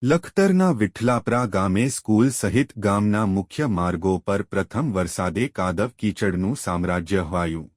લખતરના વિઠલાપરા ગામે સ્કૂલ સહિત ગામના મુખ્ય માર્ગો પર પ્રથમ વરસાદે કાદવ કીચડનું સામ્રાજ્ય હવાયું.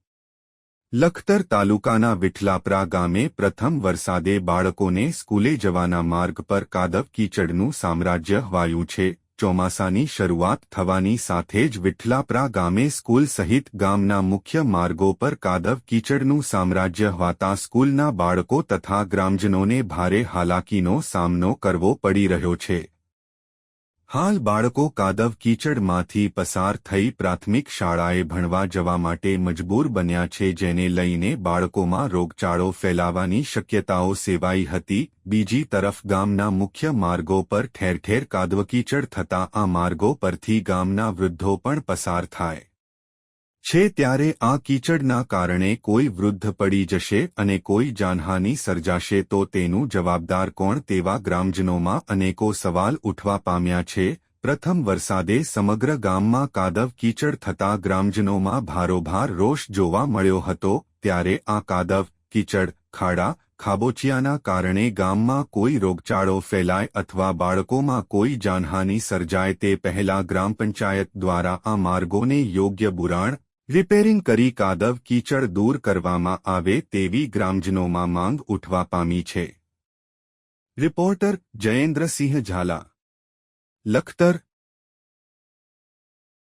લખતર તાલુકાના વિઠલાપરા ગામે પ્રથમ વરસાદે બાળકોને સ્કૂલે જવાના માર્ગ પર કાદવ કીચડનું સામ્રાજ્ય હવાયું છે. ચોમાસાની શરૂઆત થવાની સાથે જ વિઠલાપરા ગામે સ્કૂલ સહિત ગામના મુખ્ય માર્ગો પર કાદવ કીચડનું સામ્રાજ્ય હવાતા સ્કૂલના બાળકો તથા ગ્રામજનોને ભારે હાલાકીનો સામનો કરવો પડી રહ્યો છે. હાલ બાળકો કાદવ કીચડમાંથી પસાર થઈ પ્રાથમિક શાળાએ ભણવા જવા માટે મજબૂર બન્યા છે, જેને લઈને બાળકોમાં રોગચાળો ફેલાવાની શક્યતાઓ સેવાઈ હતી. બીજી તરફ ગામના મુખ્ય માર્ગો પર ઠેર ઠેર કાદવકીચડ થતા આ માર્ગો પરથી ગામના વૃદ્ધો પણ પસાર થાય છે, ત્યારે આ કીચડના કારણે કોઈ વૃદ્ધ પડી જશે અને કોઈ જાનહાનિ સર્જાશે તો તેનું જવાબદાર કોણ તેવા ગ્રામજનોમાં અનેકો સવાલ ઉઠવા પામ્યા છે. પ્રથમ વરસાદે સમગ્ર ગામમાં કાદવ કીચડ થતા ગ્રામજનોમાં ભારોભાર રોષ જોવા મળ્યો હતો, ત્યારે આ કાદવ કીચડ ખાડા ખાબોચિયાના કારણે ગામમાં કોઈ રોગચાળો ફેલાય અથવા બાળકોમાં કોઈ જાનહાનિ સર્જાય તે પહેલા ગ્રામ પંચાયત દ્વારા આ માર્ગોને યોગ્ય બુરાણ રિપેરિંગ કરી કાદવ કીચડ દૂર કરવામાં આવે તેવી ગ્રામજનોમાં માંગ ઉઠવા પામી છે. રિપોર્ટર જયેન્દ્રસિંહ ઝાલા, લખતર.